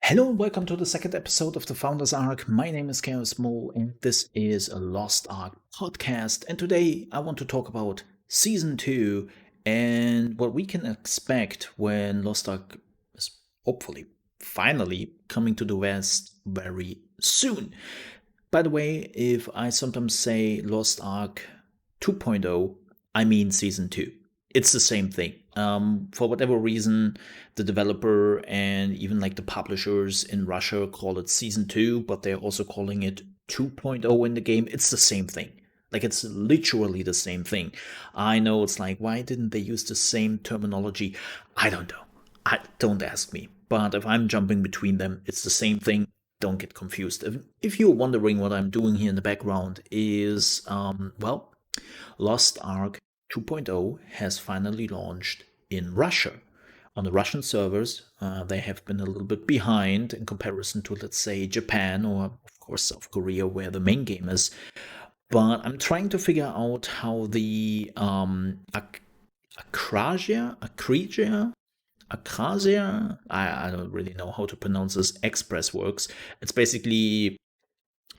Hello and welcome to the second episode of the Founders Ark. My name is Chaos Mole and this is a Lost Ark podcast. And today I want to talk about Season 2 and what we can expect when Lost Ark is hopefully finally coming to the West very soon. By the way, if I sometimes say Lost Ark 2.0, I mean Season 2. It's the same thing. For whatever reason, the developer and even like the publishers in Russia call it Season 2, but they're also calling it 2.0 in the game. It's the same thing. Like, it's literally the same thing. I know it's like, why didn't they use the same terminology? I don't know. Don't ask me. But if I'm jumping between them, it's the same thing. Don't get confused. If you're wondering what I'm doing here in the background is, Lost Ark 2.0 has finally launched in Russia. On the Russian servers, they have been a little bit behind in comparison to, let's say, Japan or, of course, South Korea, where the main game is. But I'm trying to figure out how the Akrasia, I don't really know how to pronounce this, Express works. It's basically,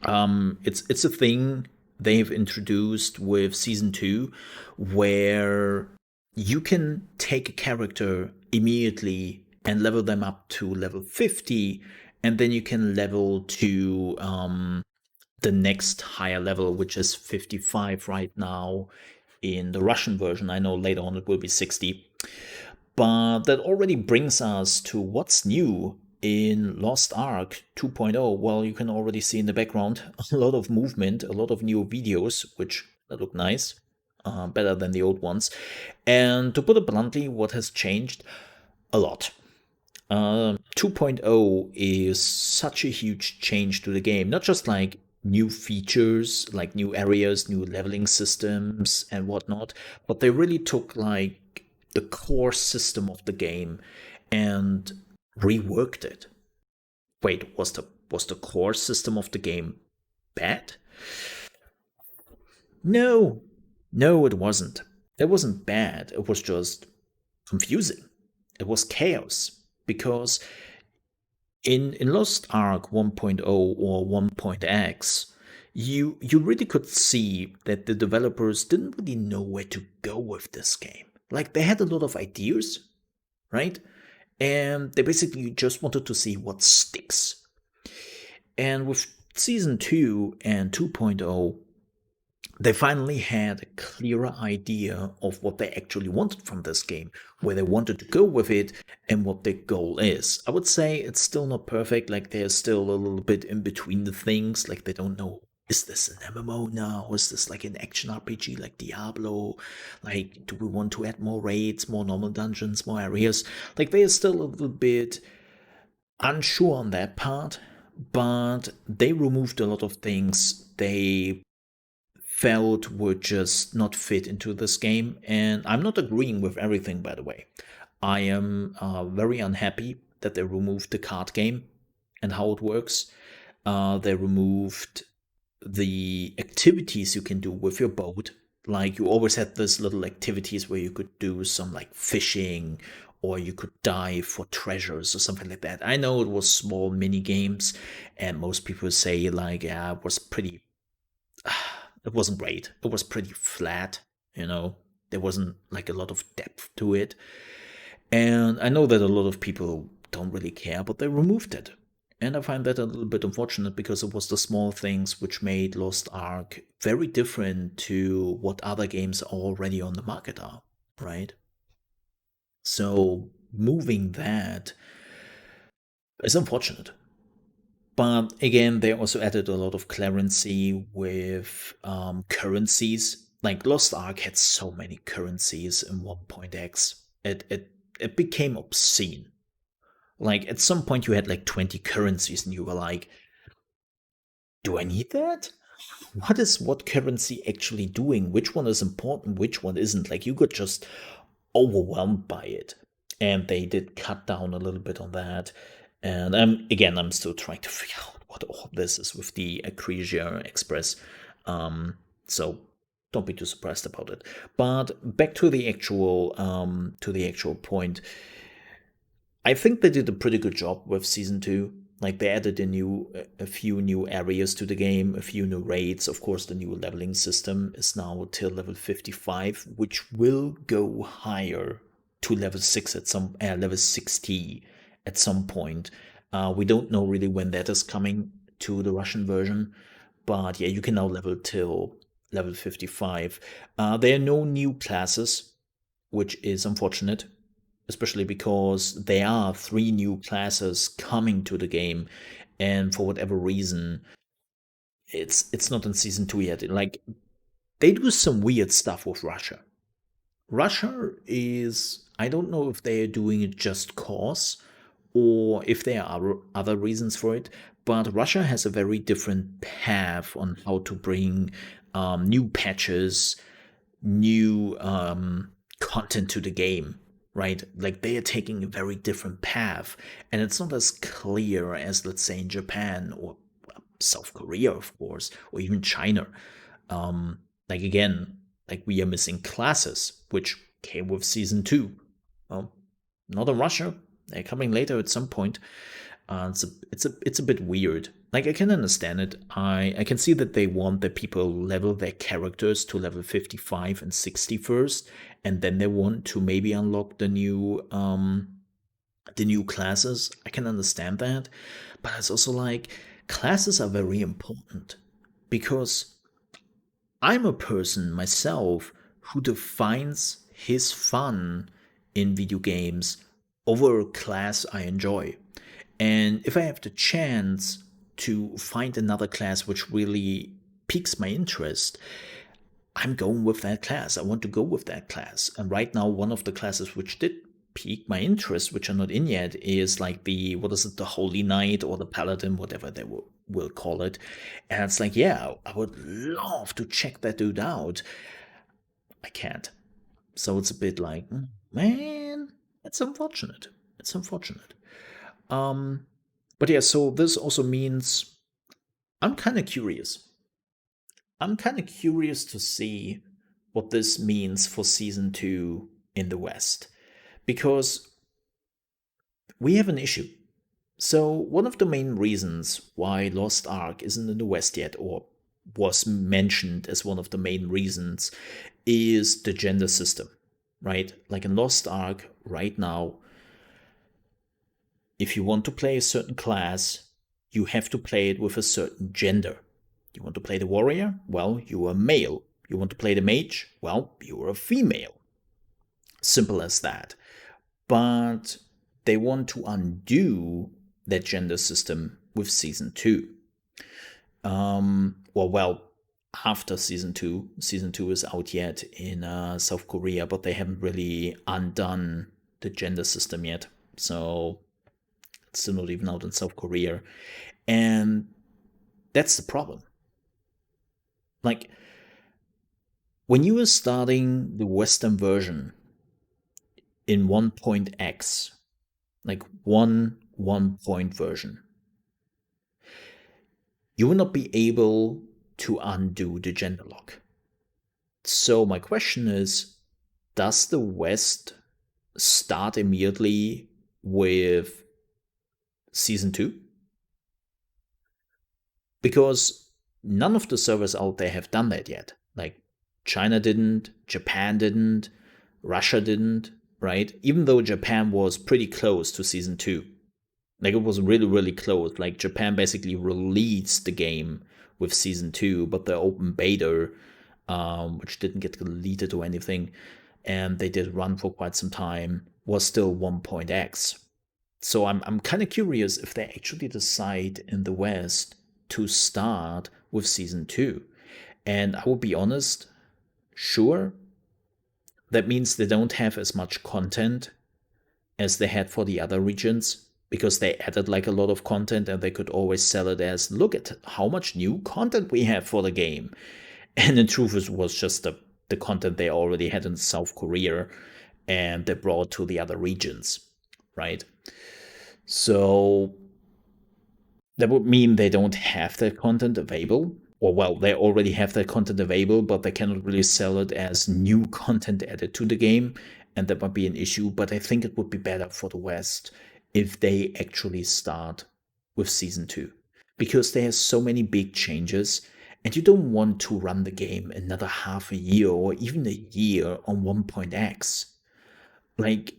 it's a thing they've introduced with Season 2 where you can take a character immediately and level them up to level 50, and then you can level to the next higher level, which is 55 right now in the Russian version. I know later on it will be 60. But that already brings us to what's new in Lost Ark 2.0. Well, you can already see in the background a lot of movement, a lot of new videos, which look nice, better than the old ones. And to put it bluntly, what has changed? A lot. 2.0 is such a huge change to the game, not just like new features, like new areas, new leveling systems and whatnot, but they really took like the core system of the game and reworked it. Wait, was the core system of the game bad? No, it wasn't. It wasn't bad. It was just confusing. It was chaos because in Lost Ark 1.0 or 1.x, you really could see that the developers didn't really know where to go with this game. Like, they had a lot of ideas, right? And they basically just wanted to see what sticks. And with Season 2 and 2.0, they finally had a clearer idea of what they actually wanted from this game, where they wanted to go with it, and what their goal is. I would say it's still not perfect, like they're still a little bit in between the things, like they don't know, is this an MMO now? Is this like an action RPG like Diablo? Like, do we want to add more raids, more normal dungeons, more areas? Like, they are still a little bit unsure on that part, but they removed a lot of things they felt would just not fit into this game. And I'm not agreeing with everything, by the way. I am very unhappy that they removed the card game and how it works. They removed the activities you can do with your boat. Like, you always had this little activities where you could do some like fishing, or you could dive for treasures or something like that. I know it was small mini games, and most people say like, yeah, it was pretty. It wasn't great. It was pretty flat, you know. There wasn't like a lot of depth to it, and I know that a lot of people don't really care, but they removed it. And I find that a little bit unfortunate because it was the small things which made Lost Ark very different to what other games already on the market are, right? So moving that is unfortunate. But again, they also added a lot of clearancy with currencies. Like, Lost Ark had so many currencies in 1.x. It became obscene. Like, at some point you had like 20 currencies and you were like, do I need that? What is what currency actually doing? Which one is important? Which one isn't? Like, you got just overwhelmed by it. And they did cut down a little bit on that. And I'm still trying to figure out what all this is with the Akrasia Express. So don't be too surprised about it. But back to the actual point. I think they did a pretty good job with season 2. Like they added a few new areas to the game, a few new raids. Of course, the new leveling system is now till level 55, which will go higher to level 6 at level 60 at some point. We don't know really when that is coming to the Russian version, but yeah, you can now level till level 55. There are no new classes, which is unfortunate, especially because there are 3 new classes coming to the game, and for whatever reason, it's not in season 2 yet. Like they do some weird stuff with Russia. Russia is, I don't know if they are doing it just cause or if there are other reasons for it, but Russia has a very different path on how to bring new patches, new content to the game, right? Like they are taking a very different path, and it's not as clear as, let's say, in Japan or South Korea, of course, or even China. Like again, like we are missing classes, which came with season 2. Well, not in Russia. They're coming later at some point. It's a bit weird. Like I can understand it. I can see that they want that people level their characters to level 55 and 60 first, and then they want to maybe unlock the new classes. I can understand that, but it's also like classes are very important because I'm a person myself who defines his fun in video games over a class I enjoy. And if I have the chance to find another class which really piques my interest, I'm going with that class. I want to go with that class. And right now, one of the classes which did pique my interest, which are not in yet, is like the Holy Knight or the Paladin, whatever they will call it. And it's like, yeah, I would love to check that dude out. I can't. So it's a bit like, man, it's unfortunate. It's unfortunate. But yeah, so this also means I'm kind of curious. I'm kind of curious to see what this means for season 2 in the West, because we have an issue. So one of the main reasons why Lost Ark isn't in the West yet, or was mentioned as one of the main reasons, is the gender system, right? Like in Lost Ark right now, if you want to play a certain class, you have to play it with a certain gender. You want to play the warrior? Well, you are male. You want to play the mage? Well, you are a female. Simple as that. But they want to undo that gender system with season 2. Well, after season 2. Season 2 is out yet in South Korea, but they haven't really undone the gender system yet. So it's still not even out in South Korea. And that's the problem. Like, when you are starting the Western version in 1.x, like one point version, you will not be able to undo the gender lock. So my question is, does the West start immediately with season 2? Because none of the servers out there have done that yet. Like China didn't, Japan didn't, Russia didn't, right? Even though Japan was pretty close to season 2. Like it was really, really close. Like Japan basically released the game with season 2, but the open beta, which didn't get deleted or anything, and they did run for quite some time, was still 1.x. So I'm kind of curious if they actually decide in the West to start with season 2. And I will be honest, sure, that means they don't have as much content as they had for the other regions, because they added like a lot of content and they could always sell it as, look at how much new content we have for the game. And in truth, it was just the content they already had in South Korea and they brought to the other regions, right? So that would mean they don't have that content available. Or, well, they already have that content available, but they cannot really sell it as new content added to the game. And that might be an issue. But I think it would be better for the West if they actually start with Season 2. Because there's so many big changes, and you don't want to run the game another half a year or even a year on 1.x. Like,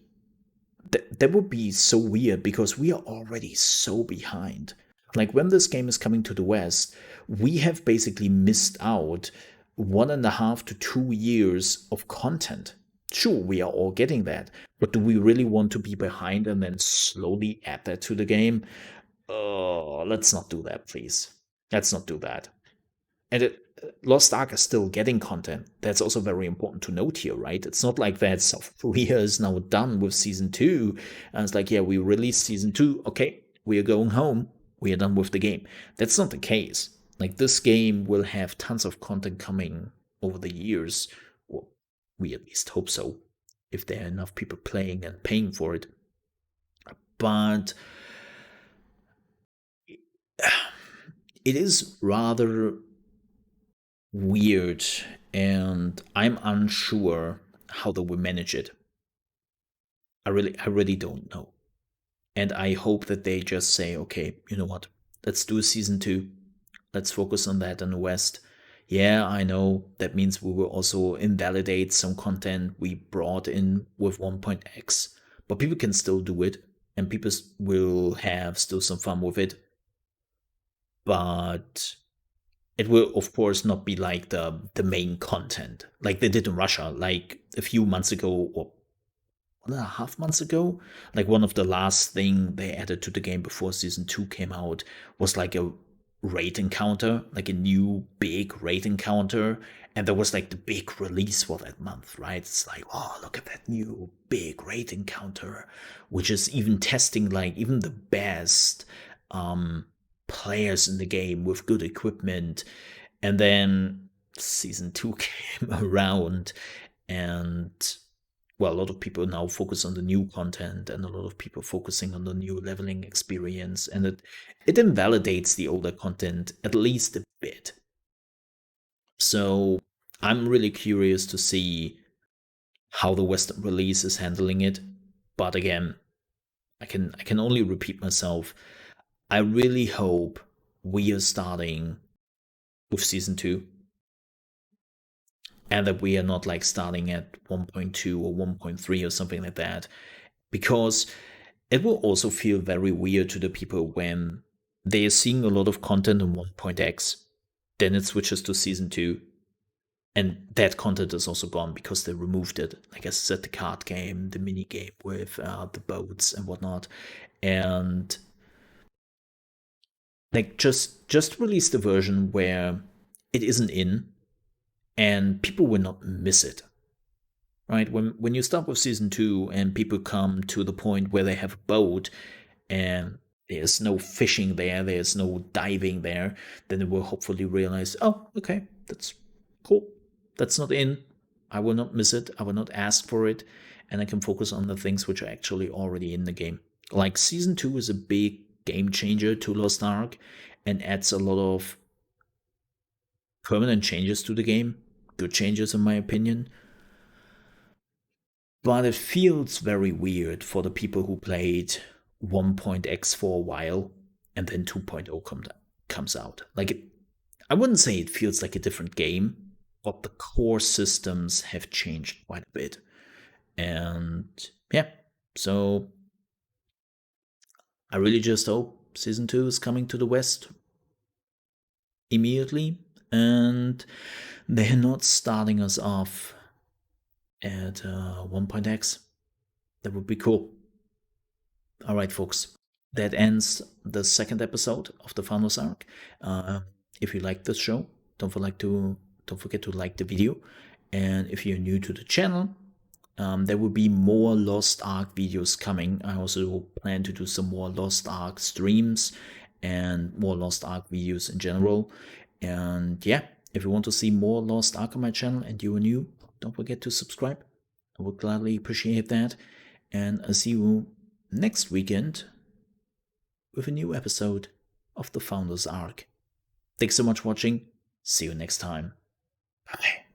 that would be so weird because we are already so behind. Like, when this game is coming to the West, we have basically missed out 1.5 to 2 years of content. Sure, we are all getting that, but do we really want to be behind and then slowly add that to the game? Oh, let's not do that, please. Let's not do that. And Lost Ark is still getting content. That's also very important to note here, right? It's not like that South Korea is now done with Season 2. And it's like, yeah, we released Season 2. Okay, we are going home. We are done with the game. That's not the case. Like, this game will have tons of content coming over the years. Well, we at least hope so, if there are enough people playing and paying for it. But it is rather weird, and I'm unsure how they will manage it. I really don't know. And I hope that they just say, okay, you know what? Let's do Season 2. Let's focus on that in the West. Yeah, I know that means we will also invalidate some content we brought in with 1.x, but people can still do it, and people will have still some fun with it. But it will, of course, not be like the main content like they did in Russia, like a few months ago, or 1.5 months ago. Like, one of the last thing they added to the game before Season 2 came out was like a raid encounter, like a new big raid encounter. And there was like the big release for that month, right? It's like, oh, look at that new big raid encounter, which is even testing like even the best players in the game with good equipment. And then Season 2 came around, and well, a lot of people now focus on the new content, and a lot of people focusing on the new leveling experience, and it invalidates the older content at least a bit. So I'm really curious to see how the Western release is handling it. But again, I can only repeat myself. I really hope we are starting with Season 2, and that we are not like starting at 1.2 or 1.3 or something like that, because it will also feel very weird to the people when they are seeing a lot of content in 1.x, then it switches to Season 2, and that content is also gone because they removed it. Like I said, the card game, the mini game with the boats and whatnot, and like just release the version where it isn't in, and people will not miss it. Right? When you start with Season 2 and people come to the point where they have a boat and there's no fishing there's no diving there, then they will hopefully realize, oh, okay, that's cool. That's not in. I will not miss it. I will not ask for it. And I can focus on the things which are actually already in the game. Like, Season 2 is a big game changer to Lost Ark and adds a lot of permanent changes to the game. Good changes, in my opinion. But it feels very weird for the people who played 1.x for a while and then 2.0 comes out. Like, I wouldn't say it feels like a different game, but the core systems have changed quite a bit. And yeah, so I really just hope Season 2 is coming to the West immediately, and they're not starting us off at 1.x. That would be cool. All right, folks. That ends the second episode of the Founders Ark. If you like this show, don't forget to like the video. And if you're new to the channel, there will be more Lost Ark videos coming. I also plan to do some more Lost Ark streams and more Lost Ark videos in general. And yeah, if you want to see more Lost Ark on my channel and you are new, don't forget to subscribe. I would gladly appreciate that. And I'll see you next weekend with a new episode of the Founders Ark. Thanks so much for watching. See you next time. Bye.